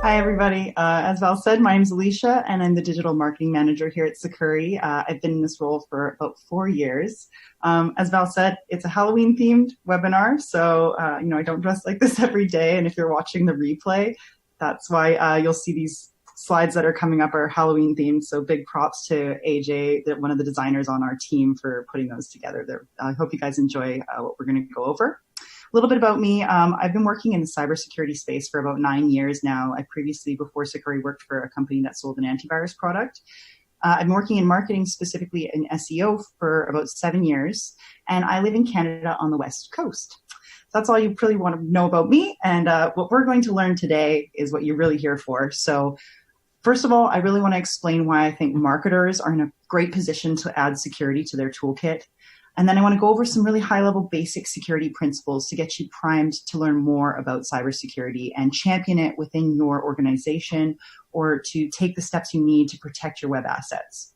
Hi, everybody. As Val said, my name is Alycia, and I'm the digital marketing manager here at Sucuri. I've been in this role for about 4 years. As Val said, it's a Halloween-themed webinar, so I don't dress like this every day. And if you're watching the replay, that's why you'll see these slides that are coming up are Halloween-themed. So big props to AJ, one of the designers on our team, for putting those together. I hope you guys enjoy what we're going to go over. A little bit about me. I've been working in the cybersecurity space for about 9 years now. I previously, before Sucuri, worked for a company that sold an antivirus product. I've been working in marketing, specifically in SEO, for about 7 years, and I live in Canada on the West Coast. So that's all you really want to know about me, and what we're going to learn today is what you're really here for. So first of all, I really want to explain why I think marketers are in a great position to add security to their toolkit. And then I want to go over some really high-level basic security principles to get you primed to learn more about cybersecurity and champion it within your organization, or to take the steps you need to protect your web assets.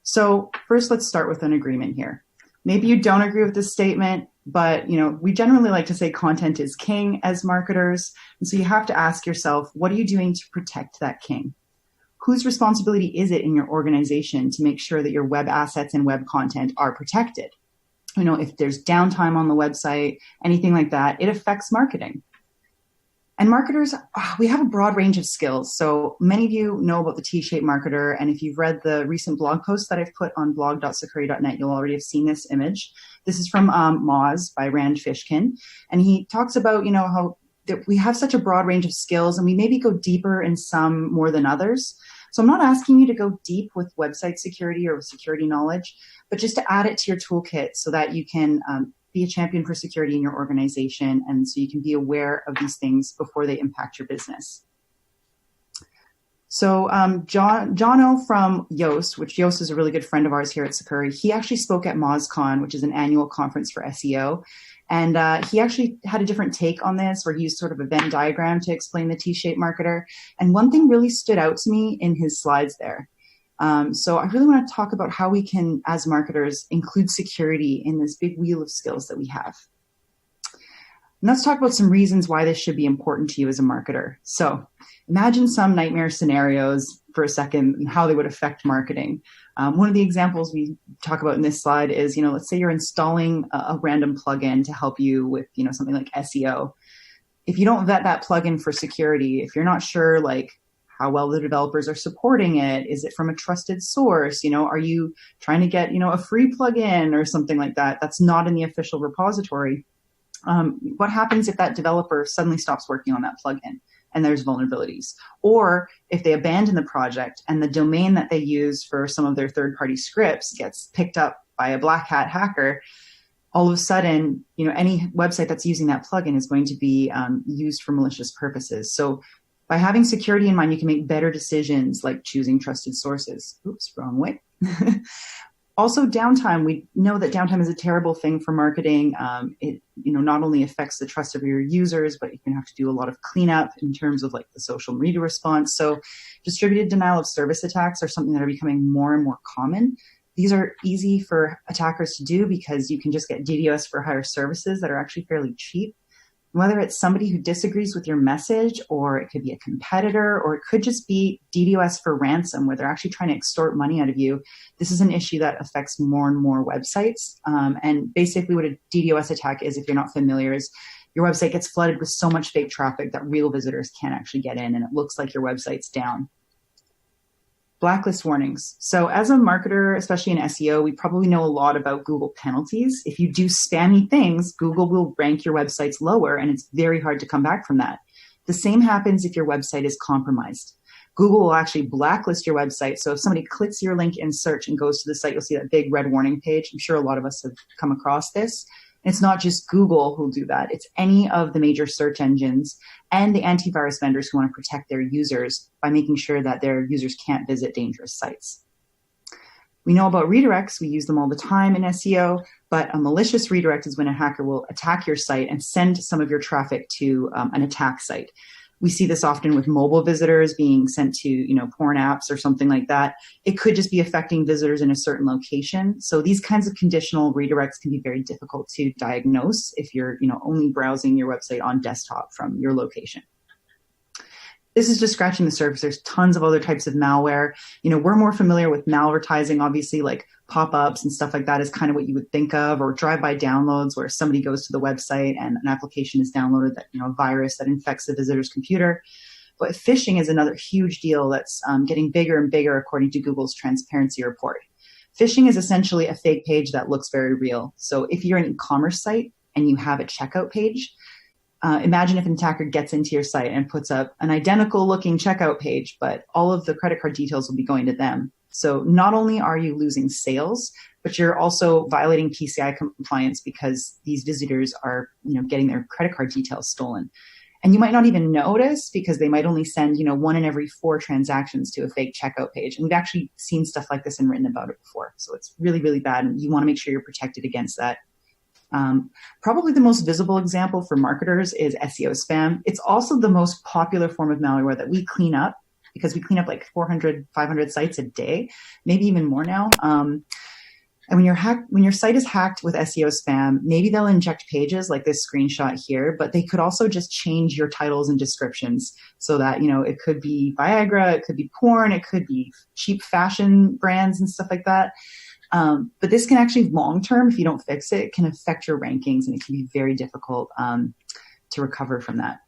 So first, let's start with an agreement here. Maybe you don't agree with this statement, but we generally like to say content is king as marketers. And so you have to ask yourself, what are you doing to protect that king? Whose responsibility is it in your organization to make sure that your web assets and web content are protected? If there's downtime on the website, anything like that, it affects marketing. And marketers, we have a broad range of skills. So many of you know about the T-shaped marketer. And if you've read the recent blog post that I've put on blog.sucuri.net, you'll already have seen this image. This is from Moz by Rand Fishkin. And he talks about, how that we have such a broad range of skills, and we maybe go deeper in some more than others. So I'm not asking you to go deep with website security or with security knowledge, but just to add it to your toolkit so that you can be a champion for security in your organization, and so you can be aware of these things before they impact your business. So Jono from Yoast, which Yoast is a really good friend of ours here at Sucuri, he actually spoke at MozCon, which is an annual conference for SEO. And he actually had a different take on this, where he used sort of a Venn diagram to explain the T-shaped marketer. And one thing really stood out to me in his slides there. So I really want to talk about how we can, as marketers, include security in this big wheel of skills that we have. And let's talk about some reasons why this should be important to you as a marketer. So imagine some nightmare scenarios for a second and how they would affect marketing. One of the examples we talk about in this slide is, let's say you're installing a random plugin to help you with, something like SEO. If you don't vet that plugin for security, if you're not sure, how well the developers are supporting it, is it from a trusted source? Are you trying to get, a free plugin or something like that that's not in the official repository? What happens if that developer suddenly stops working on that plugin and there's vulnerabilities? Or if they abandon the project and the domain that they use for some of their third-party scripts gets picked up by a black hat hacker, all of a sudden, any website that's using that plugin is going to be used for malicious purposes. So by having security in mind, you can make better decisions, like choosing trusted sources. Oops, wrong way. Also, downtime. We know that downtime is a terrible thing for marketing. It not only affects the trust of your users, but you can have to do a lot of cleanup in terms of the social media response. So distributed denial of service attacks are something that are becoming more and more common. These are easy for attackers to do because you can just get DDoS for hire services that are actually fairly cheap. Whether it's somebody who disagrees with your message, or it could be a competitor, or it could just be DDoS for ransom, where they're actually trying to extort money out of you. This is an issue that affects more and more websites. And basically what a DDoS attack is, if you're not familiar, is your website gets flooded with so much fake traffic that real visitors can't actually get in, and it looks like your website's down. Blacklist warnings. So as a marketer, especially in SEO, we probably know a lot about Google penalties. If you do spammy things, Google will rank your websites lower, and it's very hard to come back from that. The same happens if your website is compromised. Google will actually blacklist your website. So if somebody clicks your link in search and goes to the site, you'll see that big red warning page. I'm sure a lot of us have come across this. It's not just Google who'll do that. It's any of the major search engines and the antivirus vendors who want to protect their users by making sure that their users can't visit dangerous sites. We know about redirects. We use them all the time in SEO, but a malicious redirect is when a hacker will attack your site and send some of your traffic to an attack site. We see this often with mobile visitors being sent to, porn apps or something like that. It could just be affecting visitors in a certain location. So these kinds of conditional redirects can be very difficult to diagnose if you're, only browsing your website on desktop from your location. this is just scratching the surface. There's tons of other types of malware. We're more familiar with malvertising, obviously, like pop-ups and stuff like that is kind of what you would think of, or drive-by downloads where somebody goes to the website and an application is downloaded that, a virus that infects the visitor's computer. But phishing is another huge deal that's getting bigger and bigger according to Google's transparency report. Phishing is essentially a fake page that looks very real. So if you're an e-commerce site and you have a checkout page, imagine if an attacker gets into your site and puts up an identical looking checkout page, but all of the credit card details will be going to them. So not only are you losing sales, but you're also violating PCI compliance because these visitors are, getting their credit card details stolen. And you might not even notice because they might only send, 1 in every 4 transactions to a fake checkout page. And we've actually seen stuff like this and written about it before. So it's really, really bad. And you want to make sure you're protected against that. Probably the most visible example for marketers is SEO Spam. It's also the most popular form of malware that we clean up because we clean up like 400, 500 sites a day, maybe even more now. And when your site is hacked with SEO Spam, maybe they'll inject pages like this screenshot here, but they could also just change your titles and descriptions so that, it could be Viagra, it could be porn, it could be cheap fashion brands and stuff like that. But this can actually long-term, if you don't fix it, can affect your rankings and it can be very difficult to recover from that.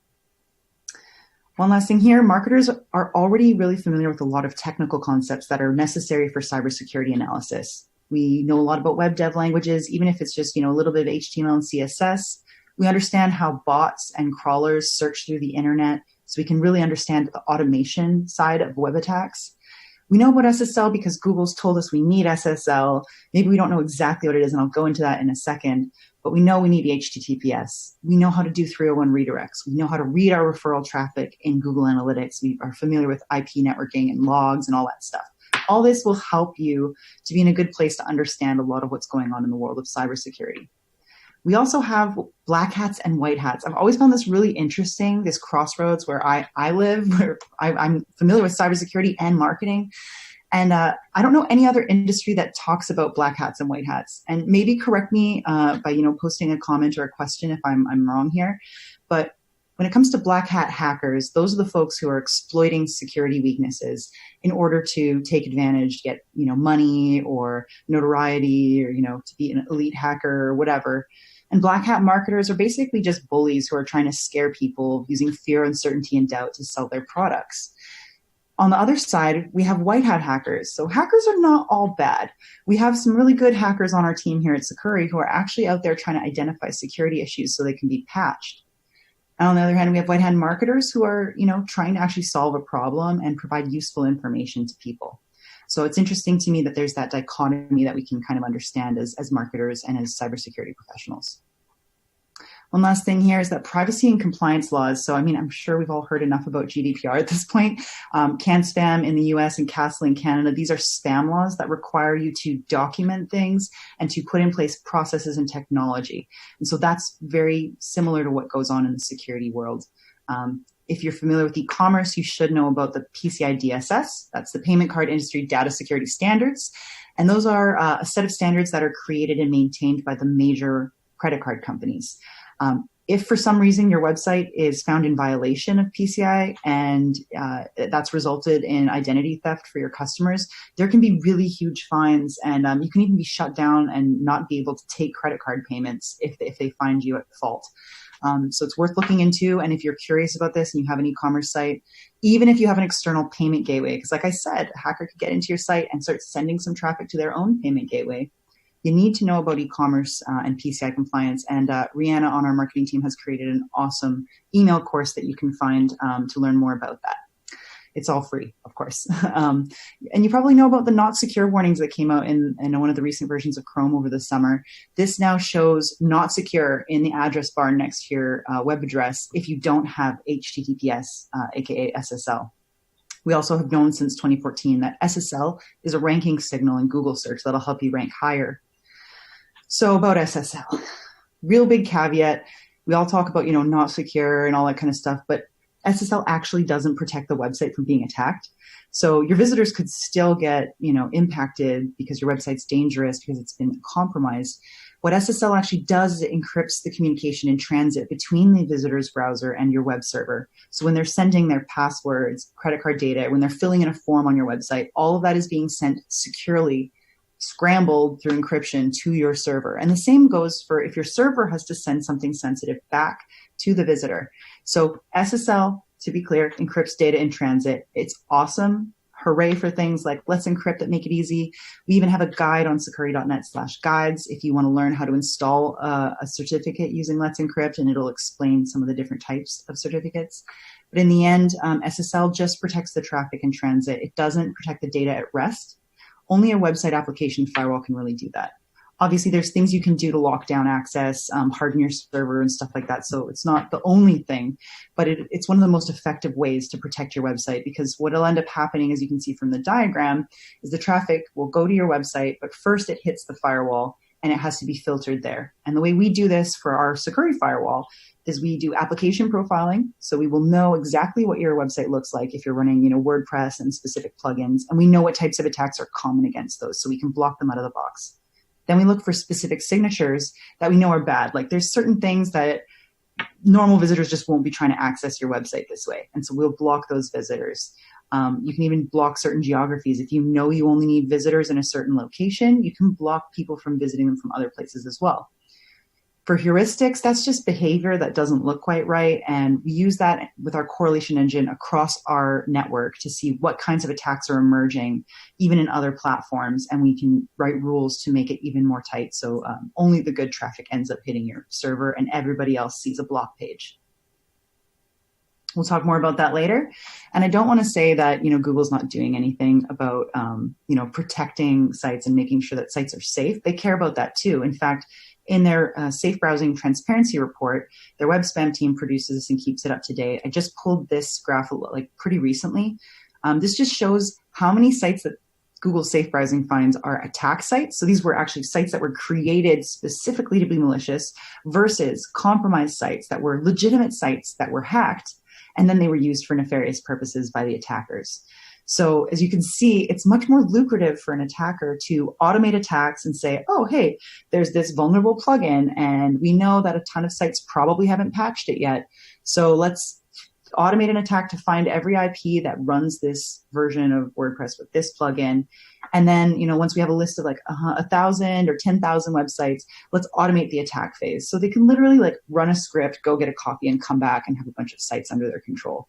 One last thing here, marketers are already really familiar with a lot of technical concepts that are necessary for cybersecurity analysis. We know a lot about web dev languages, even if it's just, a little bit of HTML and CSS. We understand how bots and crawlers search through the internet, so we can really understand the automation side of web attacks. We know about SSL because Google's told us we need SSL. Maybe we don't know exactly what it is, and I'll go into that in a second, but we know we need HTTPS. We know how to do 301 redirects. We know how to read our referral traffic in Google Analytics. We are familiar with IP networking and logs and all that stuff. All this will help you to be in a good place to understand a lot of what's going on in the world of cybersecurity. We also have black hats and white hats. I've always found this really interesting, this crossroads where I live, where I'm familiar with cybersecurity and marketing. And I don't know any other industry that talks about black hats and white hats. And maybe correct me by posting a comment or a question if I'm wrong here. But when it comes to black hat hackers, those are the folks who are exploiting security weaknesses in order to take advantage, get money or notoriety, or to be an elite hacker or whatever. And black hat marketers are basically just bullies who are trying to scare people using fear, uncertainty, and doubt to sell their products. On the other side, we have white hat hackers. So hackers are not all bad. We have some really good hackers on our team here at Sucuri who are actually out there trying to identify security issues so they can be patched. And on the other hand, we have white hat marketers who are, trying to actually solve a problem and provide useful information to people. So it's interesting to me that there's that dichotomy that we can kind of understand as marketers and as cybersecurity professionals. One last thing here is that privacy and compliance laws. So, I'm sure we've all heard enough about GDPR at this point. CAN-SPAM in the US and CASL in Canada, these are spam laws that require you to document things and to put in place processes and technology. And so that's very similar to what goes on in the security world. If you're familiar with e-commerce, you should know about the PCI DSS. That's the Payment Card Industry Data Security Standards. And those are a set of standards that are created and maintained by the major credit card companies. If for some reason your website is found in violation of PCI and that's resulted in identity theft for your customers, there can be really huge fines, and you can even be shut down and not be able to take credit card payments if they find you at fault. So it's worth looking into. And if you're curious about this and you have an e-commerce site, even if you have an external payment gateway, because like I said, a hacker could get into your site and start sending some traffic to their own payment gateway. You need to know about e-commerce and PCI compliance. And Rihanna on our marketing team has created an awesome email course that you can find to learn more about that. It's all free, of course. And you probably know about the not secure warnings that came out in one of the recent versions of Chrome over the summer. This now shows not secure in the address bar next to your web address if you don't have HTTPS, aka SSL. We also have known since 2014 that SSL is a ranking signal in Google search that'll help you rank higher. So about SSL, real big caveat. We all talk about, not secure and all that kind of stuff, but SSL actually doesn't protect the website from being attacked. So your visitors could still get, impacted because your website's dangerous because it's been compromised. What SSL actually does is it encrypts the communication in transit between the visitor's browser and your web server. So when they're sending their passwords, credit card data, when they're filling in a form on your website, all of that is being sent securely, scrambled through encryption to your server. And the same goes for if your server has to send something sensitive back to the visitor. So SSL, to be clear, encrypts data in transit. It's awesome. Hooray for things like Let's Encrypt that make it easy. We even have a guide on sucuri.net/guides if you want to learn how to install a certificate using Let's Encrypt, and it'll explain some of the different types of certificates. But in the end, SSL just protects the traffic in transit. It doesn't protect the data at rest. Only a website application firewall can really do that. Obviously, there's things you can do to lock down access, harden your server and stuff like that. So it's not the only thing, but it's one of the most effective ways to protect your website, because what will end up happening, as you can see from the diagram, is the traffic will go to your website, but first it hits the firewall and it has to be filtered there. And the way we do this for our Sucuri firewall is we do application profiling. So we will know exactly what your website looks like if you're running, WordPress and specific plugins, and we know what types of attacks are common against those, so we can block them out of the box. Then we look for specific signatures that we know are bad. Like there's certain things that normal visitors just won't be trying to access your website this way. And so we'll block those visitors. You can even block certain geographies. If you know you only need visitors in a certain location, you can block people from visiting them from other places as well. For heuristics, that's just behavior that doesn't look quite right. And we use that with our correlation engine across our network to see what kinds of attacks are emerging, even in other platforms. And we can write rules to make it even more tight. So only the good traffic ends up hitting your server and everybody else sees a block page. We'll talk more about that later. And I don't want to say that, Google's not doing anything about, protecting sites and making sure that sites are safe. They care about that too. In fact, in their Safe Browsing Transparency Report, their web spam team produces this and keeps it up to date. I just pulled this graph pretty recently. This just shows how many sites that Google Safe Browsing finds are attack sites. So these were actually sites that were created specifically to be malicious versus compromised sites that were legitimate sites that were hacked, and then they were used for nefarious purposes by the attackers. So as you can see, it's much more lucrative for an attacker to automate attacks and say, oh, hey, there's this vulnerable plugin, and we know that a ton of sites probably haven't patched it yet. So let's automate an attack to find every IP that runs this version of WordPress with this plugin. And then, once we have a list of 1,000 or 10,000 websites, let's automate the attack phase. So they can literally run a script, go get a copy, and come back and have a bunch of sites under their control.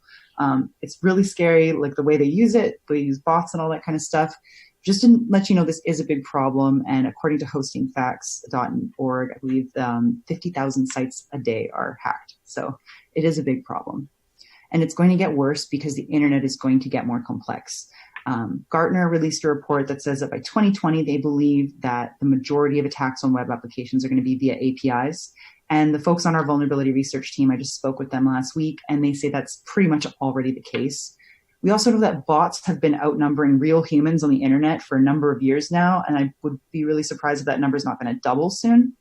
It's really scary, the way they use it. They use bots and all that kind of stuff. Just to let you know, this is a big problem. And according to hostingfacts.org, I believe 50,000 sites a day are hacked. So it is a big problem. And it's going to get worse because the internet is going to get more complex. Gartner released a report that says that by 2020, they believe that the majority of attacks on web applications are going to be via APIs. And the folks on our vulnerability research team, I just spoke with them last week, and they say that's pretty much already the case. We also know that bots have been outnumbering real humans on the internet for a number of years now, and I would be really surprised if that number is not going to double soon.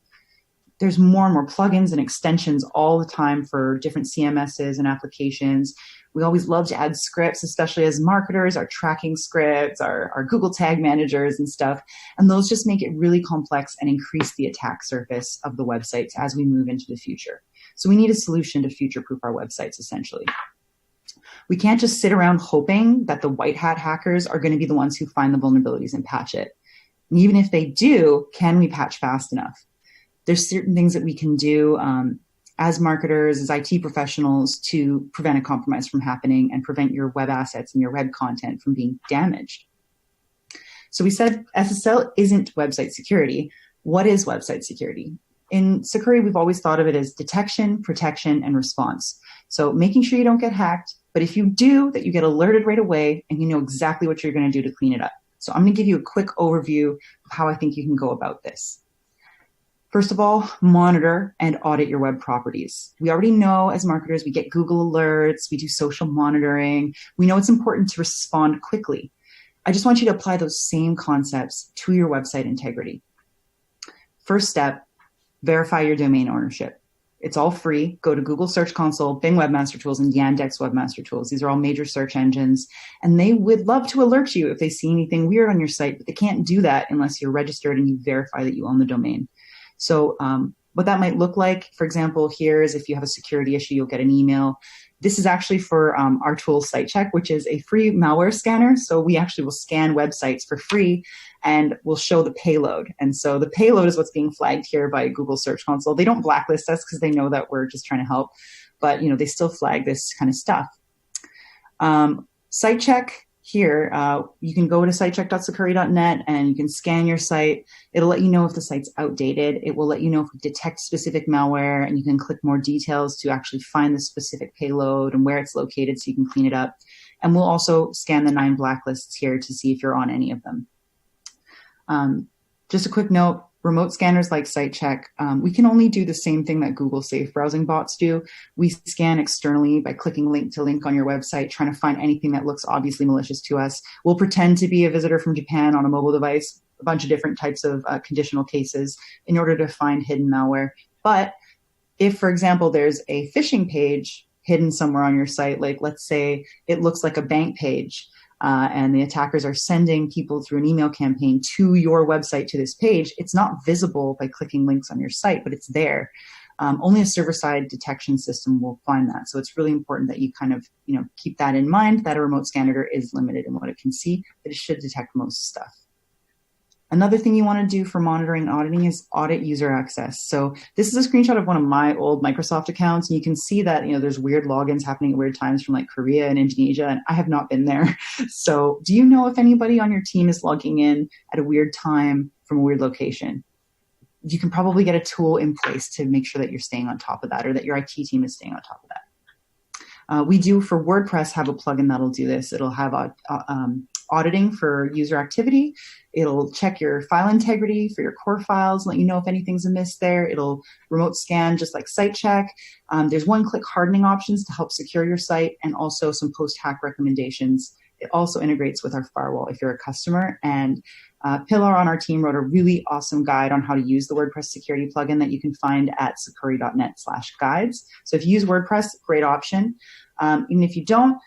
There's more and more plugins and extensions all the time for different CMSs and applications. We always love to add scripts, especially as marketers, our tracking scripts, our Google tag managers and stuff. And those just make it really complex and increase the attack surface of the websites as we move into the future. So we need a solution to future-proof our websites, essentially. We can't just sit around hoping that the white hat hackers are going to be the ones who find the vulnerabilities and patch it. And even if they do, can we patch fast enough? There's certain things that we can do as marketers, as IT professionals, to prevent a compromise from happening and prevent your web assets and your web content from being damaged. So we said SSL isn't website security. What is website security? In Sucuri, we've always thought of it as detection, protection, and response. So making sure you don't get hacked, but if you do, that you get alerted right away and you know exactly what you're going to do to clean it up. So I'm going to give you a quick overview of how I think you can go about this. First of all, monitor and audit your web properties. We already know as marketers, we get Google alerts, we do social monitoring. We know it's important to respond quickly. I just want you to apply those same concepts to your website integrity. First step, verify your domain ownership. It's all free. Go to Google Search Console, Bing Webmaster Tools, and Yandex Webmaster Tools. These are all major search engines, and they would love to alert you if they see anything weird on your site, but they can't do that unless you're registered and you verify that you own the domain. So what that might look like, for example, here is if you have a security issue, you'll get an email. This is actually for our tool SiteCheck, which is a free malware scanner. So we actually will scan websites for free and we'll show the payload. And so the payload is what's being flagged here by Google Search Console. They don't blacklist us because they know that we're just trying to help, but they still flag this kind of stuff. SiteCheck here, you can go to sitecheck.sucuri.net and you can scan your site. It'll let you know if the site's outdated. It will let you know if we detect specific malware, and you can click more details to actually find the specific payload and where it's located so you can clean it up. And we'll also scan the 9 blacklists here to see if you're on any of them. Just a quick note, remote scanners like SiteCheck, we can only do the same thing that Google Safe browsing bots do. We scan externally by clicking link to link on your website, trying to find anything that looks obviously malicious to us. We'll pretend to be a visitor from Japan on a mobile device, a bunch of different types of conditional cases in order to find hidden malware. But if, for example, there's a phishing page hidden somewhere on your site, like let's say it looks like a bank page, and the attackers are sending people through an email campaign to your website to this page, it's not visible by clicking links on your site, but it's there. Only a server-side detection system will find that. So it's really important that you kind of, keep that in mind, that a remote scanner is limited in what it can see, but it should detect most stuff. Another thing you want to do for monitoring and auditing is audit user access. So this is a screenshot of one of my old Microsoft accounts. And you can see that, there's weird logins happening at weird times from like Korea and Indonesia, and I have not been there. So do you know if anybody on your team is logging in at a weird time from a weird location? You can probably get a tool in place to make sure that you're staying on top of that, or that your IT team is staying on top of that. We do for WordPress have a plugin that'll do this. It'll have auditing for user activity. It'll check your file integrity for your core files, let you know if anything's amiss there. It'll remote scan just like SiteCheck. There's one-click hardening options to help secure your site, and also some post-hack recommendations. It also integrates with our firewall if you're a customer. And Pilar on our team wrote a really awesome guide on how to use the WordPress security plugin that you can find at sucuri.net/guides. So if you use WordPress, great option. Even if you don't,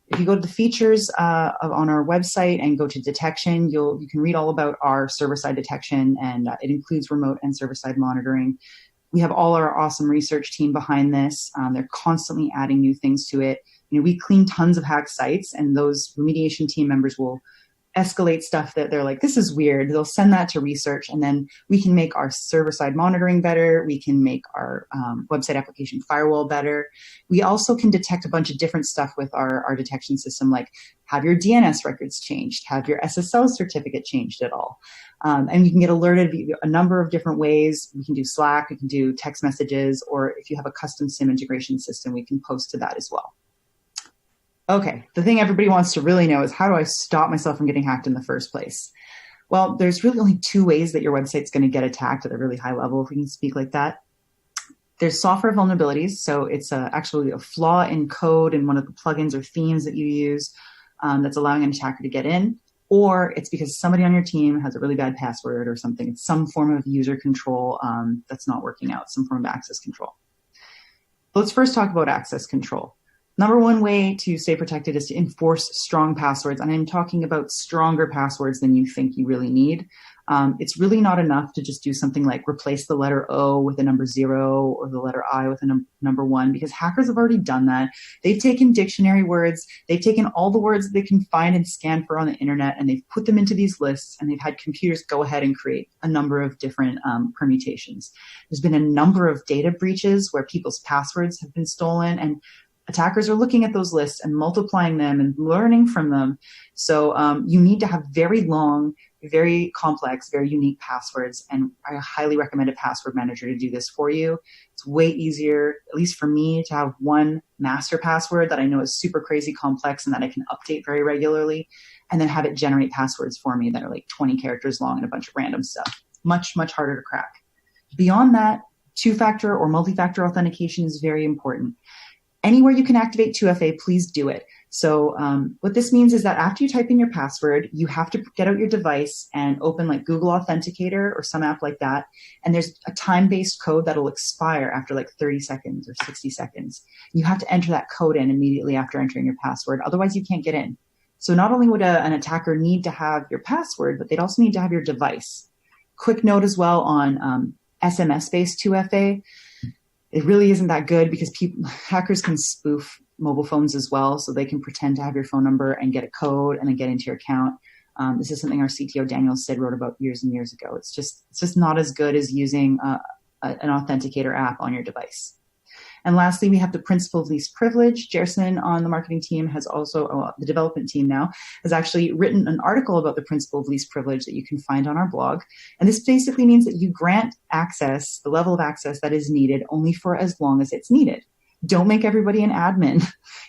if you go to the features on our website and go to detection, you can read all about our server-side detection, and it includes remote and server-side monitoring. We have all our awesome research team behind this. They're constantly adding new things to it. We clean tons of hacked sites, and those remediation team members will escalate stuff that they're like, this is weird. They'll send that to research, and then we can make our server-side monitoring better. We can make our website application firewall better. We also can detect a bunch of different stuff with our detection system, like have your DNS records changed, have your SSL certificate changed at all. And you can get alerted a number of different ways. We can do Slack, we can do text messages, or if you have a custom SIM integration system, we can post to that as well. Okay, the thing everybody wants to really know is, how do I stop myself from getting hacked in the first place? Well, there's really only 2 ways that your website's going to get attacked at a really high level, if we can speak like that. There's software vulnerabilities, so it's actually a flaw in code in one of the plugins or themes that you use that's allowing an attacker to get in, or it's because somebody on your team has a really bad password or something. It's some form of user control that's not working out, some form of access control. Let's first talk about access control. Number one way to stay protected is to enforce strong passwords. And I'm talking about stronger passwords than you think you really need. It's really not enough to just do something like replace the letter O with a number 0 or the letter I with a number 1, because hackers have already done that. They've taken dictionary words. They've taken all the words that they can find and scan for on the internet, and they've put them into these lists, and they've had computers go ahead and create a number of different permutations. There's been a number of data breaches where people's passwords have been stolen, and attackers are looking at those lists and multiplying them and learning from them. So you need to have very long, very complex, very unique passwords. And I highly recommend a password manager to do this for you. It's way easier, at least for me, to have one master password that I know is super crazy complex and that I can update very regularly, and then have it generate passwords for me that are like 20 characters long and a bunch of random stuff. Much, much harder to crack. Beyond that, 2-factor or multi-factor authentication is very important. Anywhere you can activate 2FA, please do it. So what this means is that after you type in your password, you have to get out your device and open like Google Authenticator or some app like that. And there's a time-based code that'll expire after like 30 seconds or 60 seconds. You have to enter that code in immediately after entering your password. Otherwise, you can't get in. So not only would an attacker need to have your password, but they'd also need to have your device. Quick note as well on SMS-based 2FA. It really isn't that good because hackers can spoof mobile phones as well. So they can pretend to have your phone number and get a code and then get into your account. This is something our CTO, Daniel Sid, wrote about years and years ago. It's just not as good as using an authenticator app on your device. And lastly, we have the principle of least privilege. Jerson on the marketing team has also, the development team now, has actually written an article about the principle of least privilege that you can find on our blog. And this basically means that you grant access, the level of access that is needed, only for as long as it's needed. Don't make everybody an admin.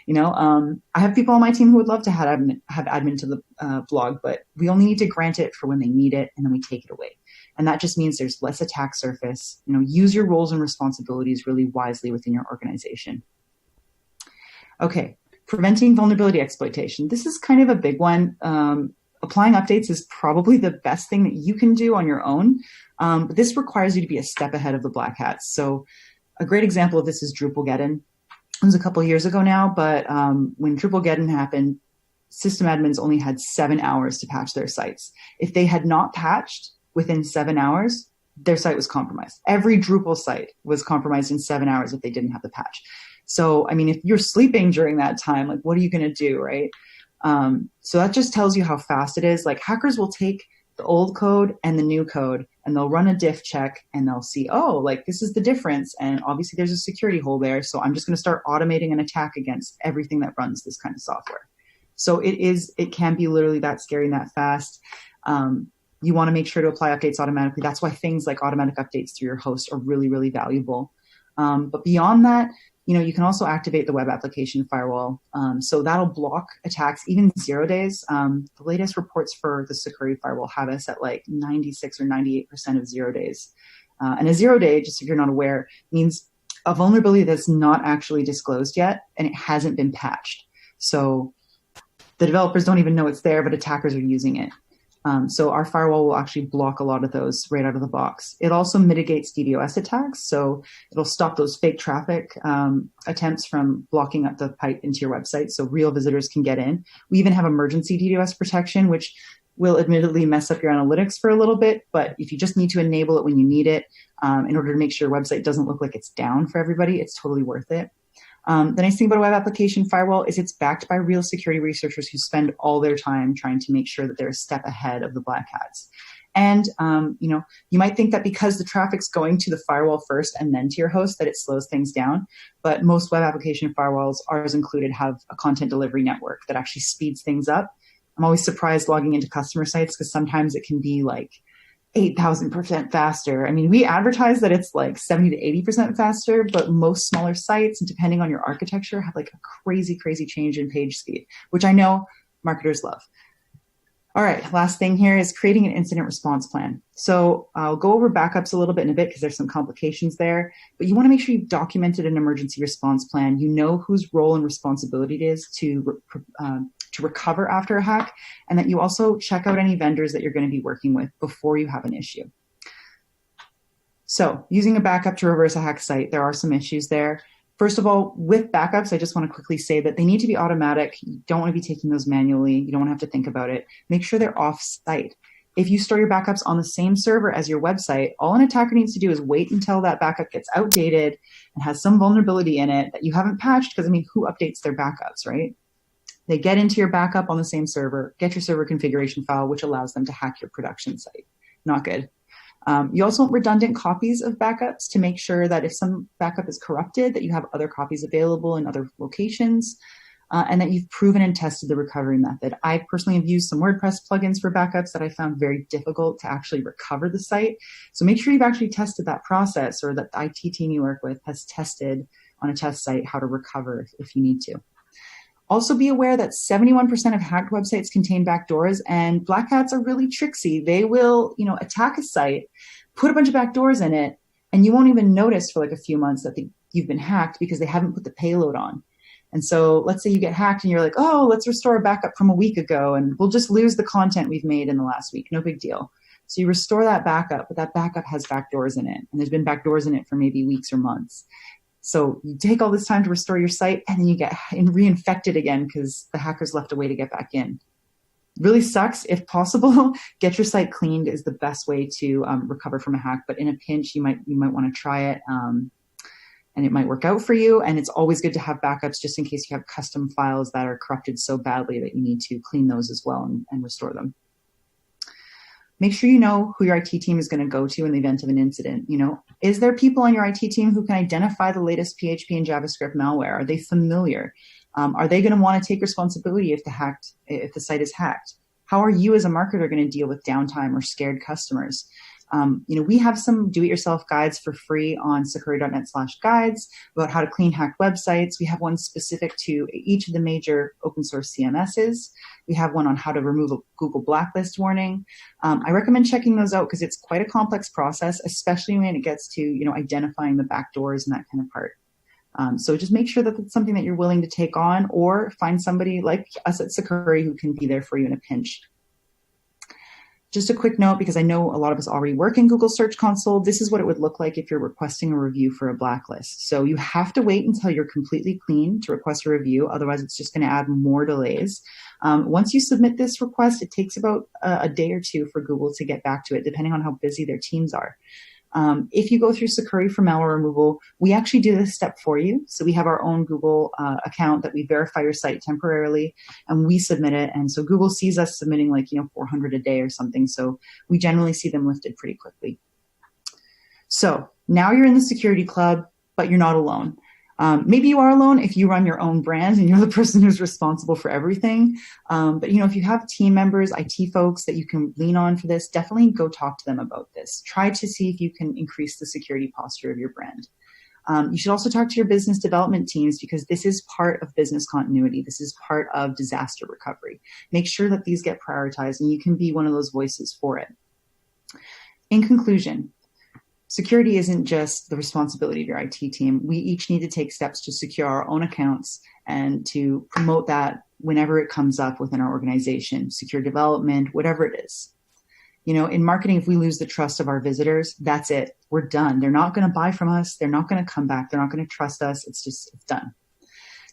I have people on my team who would love to have admin to the blog, but we only need to grant it for when they need it, and then we take it away. And that just means there's less attack surface. Use your roles and responsibilities really wisely within your organization. Okay, preventing vulnerability exploitation. This is kind of a big one. Applying updates is probably the best thing that you can do on your own, but this requires you to be a step ahead of the black hats. So a great example of this is Drupalgeddon. It was a couple of years ago now, but when Drupalgeddon happened, system admins only had 7 hours to patch their sites. If they had not patched within 7 hours, their site was compromised. Every Drupal site was compromised in 7 hours if they didn't have the patch. So, if you're sleeping during that time, what are you going to do, right? So that just tells you how fast it is. Hackers will take the old code and the new code, and they'll run a diff check, and they'll see, this is the difference. And obviously there's a security hole there. So I'm just going to start automating an attack against everything that runs this kind of software. So it can be literally that scary and that fast. You want to make sure to apply updates automatically. That's why things like automatic updates through your host are really, really valuable. But beyond that, you can also activate the web application firewall. So that'll block attacks even 0 days. The latest reports for the Sucuri firewall have us at 96 or 98% of 0 days. And a 0 day, just if you're not aware, means a vulnerability that's not actually disclosed yet and it hasn't been patched. So the developers don't even know it's there, but attackers are using it. So our firewall will actually block a lot of those right out of the box. It also mitigates DDoS attacks, so it'll stop those fake traffic attempts from blocking up the pipe into your website so real visitors can get in. We even have emergency DDoS protection, which will admittedly mess up your analytics for a little bit, but if you just need to enable it when you need it in order to make sure your website doesn't look like it's down for everybody, it's totally worth it. The nice thing about a web application firewall is it's backed by real security researchers who spend all their time trying to make sure that they're a step ahead of the black hats. And, you might think that because the traffic's going to the firewall first and then to your host that it slows things down. But most web application firewalls, ours included, have a content delivery network that actually speeds things up. I'm always surprised logging into customer sites because sometimes it can be 8,000% faster. We advertise that it's 70 to 80% faster, but most smaller sites, depending on your architecture, have a crazy, crazy change in page speed, which I know marketers love. All right, last thing here is creating an incident response plan. So I'll go over backups a little bit in a bit because there's some complications there, but you want to make sure you've documented an emergency response plan. You know whose role and responsibility it is to recover after a hack, and that you also check out any vendors that you're going to be working with before you have an issue. So using a backup to reverse a hack site, there are some issues there. First of all, with backups, I just want to quickly say that they need to be automatic. You don't want to be taking those manually. You don't want to have to think about it. Make sure they're off-site. If you store your backups on the same server as your website, all an attacker needs to do is wait until that backup gets outdated and has some vulnerability in it that you haven't patched, because who updates their backups, right? They get into your backup on the same server, get your server configuration file, which allows them to hack your production site. Not good. You also want redundant copies of backups to make sure that if some backup is corrupted, that you have other copies available in other locations, and that you've proven and tested the recovery method. I personally have used some WordPress plugins for backups that I found very difficult to actually recover the site. So make sure you've actually tested that process, or that the IT team you work with has tested on a test site how to recover if you need to. Also be aware that 71% of hacked websites contain backdoors, and black hats are really tricksy. They will, attack a site, put a bunch of backdoors in it, and you won't even notice for a few months that you've been hacked because they haven't put the payload on. And so let's say you get hacked and you're like, oh, let's restore a backup from a week ago, and we'll just lose the content we've made in the last week. No big deal. So you restore that backup, but that backup has backdoors in it, and there's been backdoors in it for maybe weeks or months. So you take all this time to restore your site, and then you get reinfected again because the hackers left a way to get back in. Really sucks. If possible, get your site cleaned is the best way to recover from a hack. But in a pinch, you might want to try it, and it might work out for you. And it's always good to have backups just in case you have custom files that are corrupted so badly that you need to clean those as well and restore them. Make sure you know who your IT team is going to go to in the event of an incident. Is there people on your IT team who can identify the latest PHP and JavaScript malware? Are they familiar? Are they going to want to take responsibility if the site is hacked? How are you as a marketer going to deal with downtime or scared customers? We have some do-it-yourself guides for free on sucuri.net/guides about how to clean hacked websites. We have one specific to each of the major open source CMSs. We have one on how to remove a Google Blacklist warning. I recommend checking those out because it's quite a complex process, especially when it gets to, identifying the backdoors and that kind of part. So just make sure that it's something that you're willing to take on, or find somebody like us at Sucuri who can be there for you in a pinch. Just a quick note, because I know a lot of us already work in Google Search Console, this is what it would look like if you're requesting a review for a blacklist. So you have to wait until you're completely clean to request a review. Otherwise, it's just going to add more delays. Once you submit this request, it takes about a day or two for Google to get back to it, depending on how busy their teams are. If you go through Sucuri for malware removal, we actually do this step for you. So we have our own Google account that we verify your site temporarily, and we submit it. And so Google sees us submitting 400 a day or something. So we generally see them lifted pretty quickly. So now you're in the security club, but you're not alone. Maybe you are alone if you run your own brand and you're the person who's responsible for everything. But if you have team members, IT folks that you can lean on for this, definitely go talk to them about this. Try to see if you can increase the security posture of your brand. You should also talk to your business development teams, because this is part of business continuity. This is part of disaster recovery. Make sure that these get prioritized, and you can be one of those voices for it. In conclusion, security isn't just the responsibility of your IT team. We each need to take steps to secure our own accounts and to promote that whenever it comes up within our organization, secure development, whatever it is. In marketing, if we lose the trust of our visitors, that's it. We're done. They're not going to buy from us. They're not going to come back. They're not going to trust us. It's done.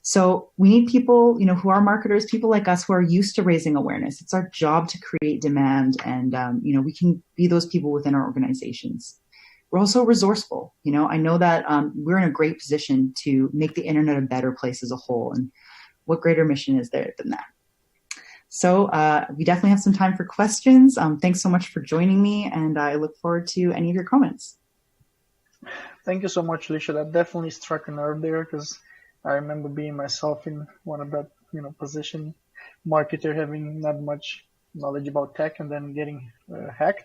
So we need people, who are marketers, people like us who are used to raising awareness. It's our job to create demand, and, we can be those people within our organizations. We're also resourceful. I know that we're in a great position to make the internet a better place as a whole. And what greater mission is there than that? So we definitely have some time for questions. Thanks so much for joining me, and I look forward to any of your comments. Thank you so much, Alycia. That definitely struck a nerve there, because I remember being myself in one of that, position, marketer, having not much knowledge about tech and then getting hacked.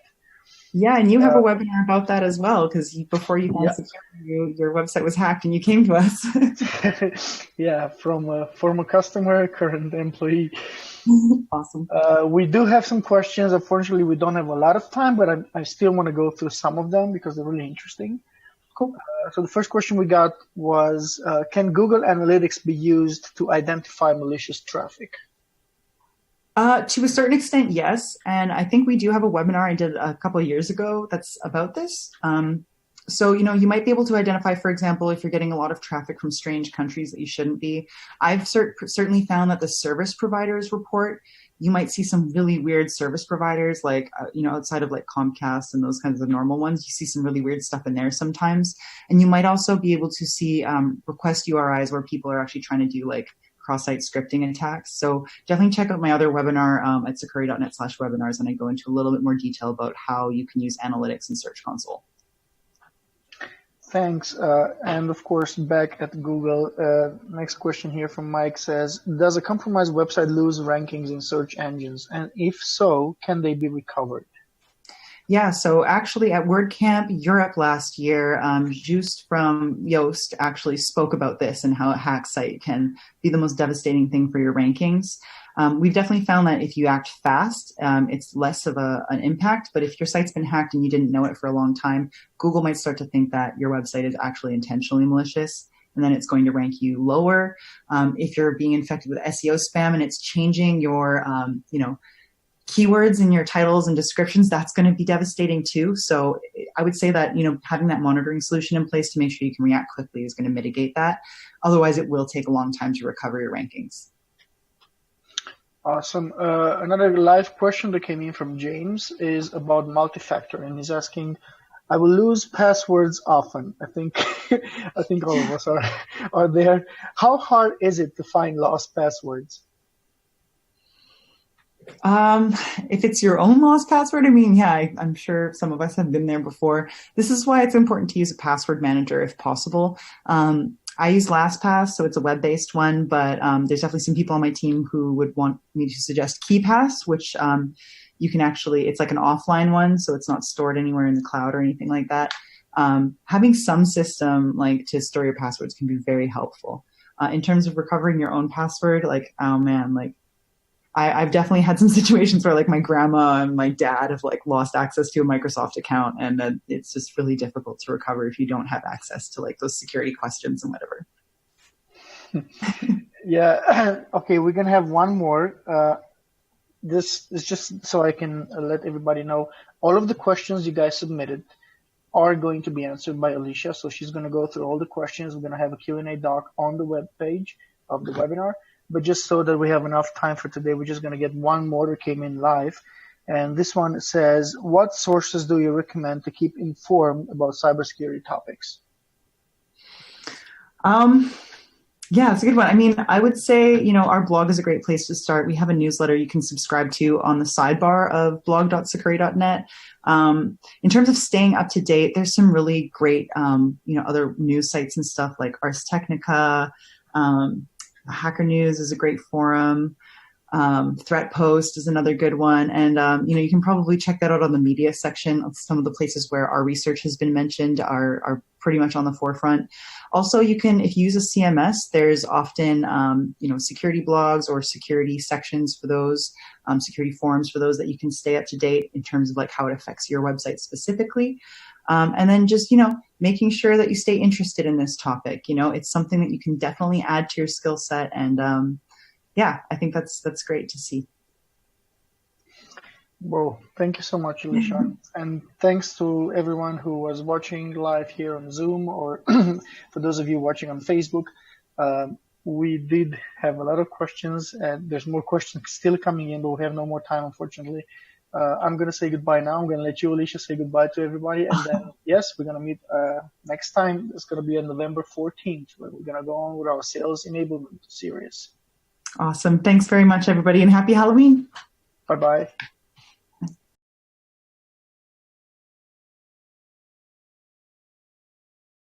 Yeah, and you have a webinar about that as well, because before you found Sucuri, your website was hacked and you came to us. Yeah, from a former customer, current employee. Awesome. We do have some questions. Unfortunately, we don't have a lot of time, but I still want to go through some of them because they're really interesting. Cool. So the first question we got was, can Google Analytics be used to identify malicious traffic? To a certain extent, yes. And I think we do have a webinar I did a couple of years ago that's about this. So, you might be able to identify, for example, if you're getting a lot of traffic from strange countries that you shouldn't be. I've certainly found that the service providers report, you might see some really weird service providers, like, outside of Comcast and those kinds of normal ones, you see some really weird stuff in there sometimes. And you might also be able to see request URIs where people are actually trying to do cross-site scripting attacks. So definitely check out my other webinar at sucuri.net/webinars, and I go into a little bit more detail about how you can use analytics in Search Console. Thanks. And of course, back at Google, next question here from Mike says, does a compromised website lose rankings in search engines? And if so, can they be recovered? Yeah, so actually at WordCamp Europe last year, Joost from Yoast actually spoke about this and how a hack site can be the most devastating thing for your rankings. We've definitely found that if you act fast, it's less of an impact. But if your site's been hacked and you didn't know it for a long time, Google might start to think that your website is actually intentionally malicious, and then it's going to rank you lower. If you're being infected with SEO spam and it's changing your, keywords in your titles and descriptions, that's going to be devastating too. So I would say that, having that monitoring solution in place to make sure you can react quickly is going to mitigate that. Otherwise, it will take a long time to recover your rankings. Awesome. Another live question that came in from James is about multi-factor, and he's asking, I will lose passwords often. I think I think all of us are there. How hard is it to find lost passwords? If it's your own lost password, I mean, yeah, I'm sure some of us have been there before. This is why it's important to use a password manager if possible. I use LastPass, so it's a web-based one, but there's definitely some people on my team who would want me to suggest KeePass, which you can actually, it's like an offline one, so it's not stored anywhere in the cloud or anything like that. Having some system like to store your passwords can be very helpful. In terms of recovering your own password, like, oh man, like I've definitely had some situations where like my grandma and my dad have like lost access to a Microsoft account, and it's just really difficult to recover if you don't have access to like those security questions and whatever. Yeah. Okay, we're gonna have one more. This is just so I can let everybody know all of the questions you guys submitted are going to be answered by Alycia. So she's going to go through all the questions. We're going to have a Q&A doc on the web page of the webinar. But just so that we have enough time for today, we're just going to get one more that came in live. And this one says, what sources do you recommend to keep informed about cybersecurity topics? Yeah, it's a good one. I mean, I would say, our blog is a great place to start. We have a newsletter you can subscribe to on the sidebar of blog.sucuri.net. In terms of staying up to date, there's some really great, other news sites and stuff like Ars Technica. Hacker News is a great forum. Threat Post is another good one. And, you can probably check that out on the media section. Of some of the places where our research has been mentioned are pretty much on the forefront. Also, if you use a CMS, there's often, security blogs or security sections for those, security forums for those that you can stay up to date in terms of like how it affects your website specifically. And then just, making sure that you stay interested in this topic. It's something that you can definitely add to your skill set. And, I think that's great to see. Well, thank you so much, Alycia. And thanks to everyone who was watching live here on Zoom, or for those of you watching on Facebook. We did have a lot of questions, and there's more questions still coming in, but we have no more time, unfortunately. I'm going to say goodbye now. I'm going to let you, Alycia, say goodbye to everybody. And then, yes, we're going to meet next time. It's going to be on November 14th, where we're going to go on with our sales enablement series. Awesome. Thanks very much, everybody, and happy Halloween. Bye-bye.